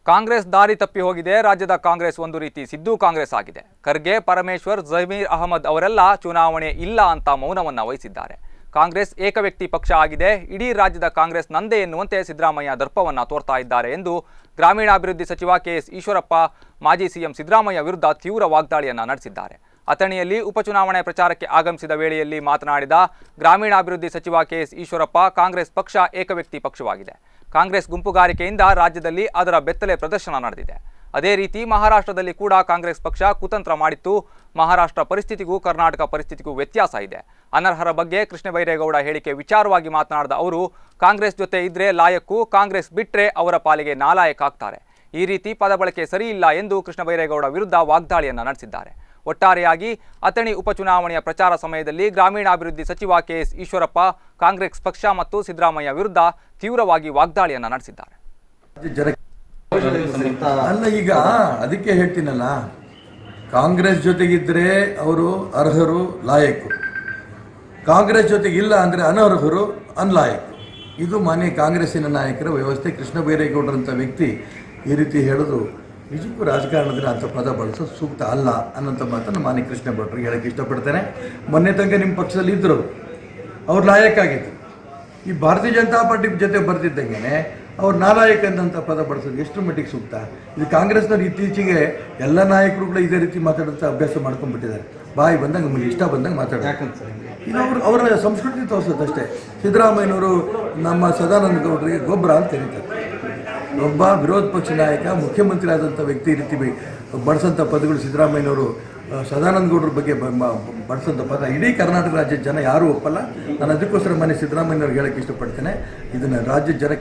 ಕಾಂಗ್ರೆಸ್ ದಾರಿ ತಪ್ಪಿ ಹೋಗಿದೆ. ರಾಜ್ಯದ ಕಾಂಗ್ರೆಸ್ ಒಂದು ರೀತಿ ಸಿದ್ದು ಕಾಂಗ್ರೆಸ್ ಆಗಿದೆ. ಖರ್ಗೆ, ಪರಮೇಶ್ವರ್, ಜಮೀರ್ ಅಹಮದ್ ಅವರೆಲ್ಲ ಚುನಾವಣೆ ಇಲ್ಲ ಅಂತ ಮೌನವನ್ನ ವಹಿಸಿದ್ದಾರೆ. ಕಾಂಗ್ರೆಸ್ ಏಕವ್ಯಕ್ತಿ ಪಕ್ಷ ಆಗಿದೆ. ಇಡೀ ರಾಜ್ಯದ ಕಾಂಗ್ರೆಸ್ ನಂದೇ ಎನ್ನುವಂತೆ ಸಿದ್ದರಾಮಯ್ಯ ದರ್ಪವನ್ನ ತೋರ್ತಾ ಇದ್ದಾರೆ ಎಂದು ಗ್ರಾಮೀಣಾಭಿವೃದ್ಧಿ ಸಚಿವ ಕೆಎಸ್ ಈಶ್ವರಪ್ಪ ಮಾಜಿ ಸಿಎಂ ಸಿದ್ದರಾಮಯ್ಯ ವಿರುದ್ಧ ತೀವ್ರ ವಾಗ್ದಾಳಿಯನ್ನ ನಡೆಸಿದ್ದಾರೆ. ಅಥಣಿಯಲ್ಲಿ ಉಪಚುನಾವಣೆ ಪ್ರಚಾರಕ್ಕೆ ಆಗಮಿಸಿದ ವೇಳೆಯಲ್ಲಿ ಮಾತನಾಡಿದ ಗ್ರಾಮೀಣಾಭಿವೃದ್ಧಿ ಸಚಿವ ಕೆಎಸ್ ಈಶ್ವರಪ್ಪ, ಕಾಂಗ್ರೆಸ್ ಪಕ್ಷ ಏಕವ್ಯಕ್ತಿ ಪಕ್ಷವಾಗಿದೆ. ಕಾಂಗ್ರೆಸ್ ಗುಂಪುಗಾರಿಕೆಯಿಂದ ರಾಜ್ಯದಲ್ಲಿ ಅದರ ಬೆತ್ತಲೆ ಪ್ರದರ್ಶನ ನಡೆದಿದೆ. ಅದೇ ರೀತಿ ಮಹಾರಾಷ್ಟ್ರದಲ್ಲಿ ಕೂಡ ಕಾಂಗ್ರೆಸ್ ಪಕ್ಷ ಕುತಂತ್ರ ಮಾಡಿತ್ತು. ಮಹಾರಾಷ್ಟ್ರ ಪರಿಸ್ಥಿತಿಗೂ ಕರ್ನಾಟಕ ಪರಿಸ್ಥಿತಿಗೂ ವ್ಯತ್ಯಾಸ ಇದೆ. ಅನರ್ಹರ ಬಗ್ಗೆ ಕೃಷ್ಣ ಬೈರೇಗೌಡ ಹೇಳಿಕೆ ವಿಚಾರವಾಗಿ ಮಾತನಾಡಿದ ಅವರು, ಕಾಂಗ್ರೆಸ್ ಜೊತೆ ಇದ್ರೆ ಲಾಯಕ್ಕು, ಕಾಂಗ್ರೆಸ್ ಬಿಟ್ರೆ ಅವರ ಪಾಲಿಗೆ ನಾಲಾಯಕ್ ಆಗ್ತಾರೆ. ಈ ರೀತಿ ಪದ ಬಳಕೆ ಸರಿಯಿಲ್ಲ ಎಂದು ಕೃಷ್ಣ ಬೈರೇಗೌಡ ವಿರುದ್ಧ ವಾಗ್ದಾಳಿಯನ್ನ ನಡೆಸಿದ್ದಾರೆ. ಒಟ್ಟಾರೆಯಾಗಿ ಅಥಣಿ ಉಪಚುನಾವಣೆಯ ಪ್ರಚಾರ ಸಮಯದಲ್ಲಿ ಗ್ರಾಮೀಣಾಭಿವೃದ್ಧಿ ಸಚಿವ ಕೆಎಸ್ ಈಶ್ವರಪ್ಪ ಕಾಂಗ್ರೆಸ್ ಪಕ್ಷ ಮತ್ತು ಸಿದ್ದರಾಮಯ್ಯ ವಿರುದ್ಧ ತೀವ್ರವಾಗಿ ವಾಗ್ದಾಳಿಯನ್ನ ನಡೆಸಿದ್ದಾರೆ. ಅಲ್ಲ, ಈಗ ಅದಕ್ಕೆ ಹೇಳ್ತೀನಲ್ಲ, ಕಾಂಗ್ರೆಸ್ ಜೊತೆಗಿದ್ರೆ ಅವರು ಅರ್ಹರು, ಲಾಯಕ್ಕು. ಕಾಂಗ್ರೆಸ್ ಜೊತೆಗಿಲ್ಲ ಅಂದರೆ ಅನರ್ಹರು, ಅನ್ಲಾಯಕ್ಕು. ಇದು ಮಾನ್ಯ ಕಾಂಗ್ರೆಸ್ಸಿನ ನಾಯಕರ ವ್ಯವಸ್ಥೆ. ಕೃಷ್ಣ ಬೈರೇಗೌಡರಂಥ ವ್ಯಕ್ತಿ ಈ ರೀತಿ ಹೇಳೋದು ನಿಜಕ್ಕೂ ರಾಜಕಾರಣದಲ್ಲಿ ಅಂಥ ಪದ ಬಳಸೋದು ಸೂಕ್ತ ಅಲ್ಲ ಅನ್ನೋಂಥ ಮಾತನ್ನು ಮಾನ್ಯ ಕೃಷ್ಣ ಭಟ್ರಿಗೆ ಹೇಳೋಕ್ಕೆ ಇಷ್ಟಪಡ್ತೇನೆ. ಮೊನ್ನೆ ತನಕ ನಿಮ್ಮ ಪಕ್ಷದಲ್ಲಿ ಇದ್ದರು, ಅವ್ರು ಲಾಯಕ್ಕಾಗಿತ್ತು. ಈ ಭಾರತೀಯ ಜನತಾ ಪಾರ್ಟಿ ಜೊತೆ ಬರ್ತಿದ್ದಂಗೆ ಅವ್ರು ನಾಲಾಯಕ್ ಅನ್ನೋಂಥ ಪದ ಬಳಸೋದು ಎಷ್ಟು ಮಟ್ಟಿಗೆ ಸೂಕ್ತ? ಇದು ಕಾಂಗ್ರೆಸ್ನವ್ರು ಇತ್ತೀಚೆಗೆ ಎಲ್ಲ ನಾಯಕರುಗಳು ಇದೇ ರೀತಿ ಮಾತಾಡೋಂಥ ಅಭ್ಯಾಸ ಮಾಡ್ಕೊಂಡ್ಬಿಟ್ಟಿದ್ದಾರೆ. ಬಾಯಿ ಬಂದಂಗೆ ನಮಗೆ ಇಷ್ಟ ಬಂದಂಗೆ ಮಾತಾಡೋದು. ಇದು ಅವರ ಸಂಸ್ಕೃತಿ ತೋರಿಸೋದಷ್ಟೇ. ಸಿದ್ದರಾಮಯ್ಯನವರು ನಮ್ಮ ಸದಾನಂದ ಗೌಡರಿಗೆ ಗೊಬ್ಬರ ಅಂತ ಕರೀತಾರೆ. ಒಬ್ಬ ವಿರೋಧ ಪಕ್ಷ ನಾಯಕ, ಮುಖ್ಯಮಂತ್ರಿ ಆದಂಥ ವ್ಯಕ್ತಿ ಈ ರೀತಿ ಬಳಸೋಂಥ ಪದಗಳು ಸಿದ್ದರಾಮಯ್ಯನವರು ಸದಾನಂದ ಗೌಡರ ಬಗ್ಗೆ ಬಳಸೋಂಥ ಪದ ಇಡೀ ಕರ್ನಾಟಕ ರಾಜ್ಯದ ಜನ ಯಾರೂ ಒಪ್ಪಲ್ಲ. ನಾನು ಅದಕ್ಕೋಸ್ಕರ ಮನೆ ಸಿದ್ದರಾಮಯ್ಯನವ್ರಿಗೆ ಹೇಳೋಕ್ಕೆ ಇಷ್ಟಪಡ್ತೇನೆ. ಇದನ್ನು ರಾಜ್ಯದ ಜನಕ್ಕೆ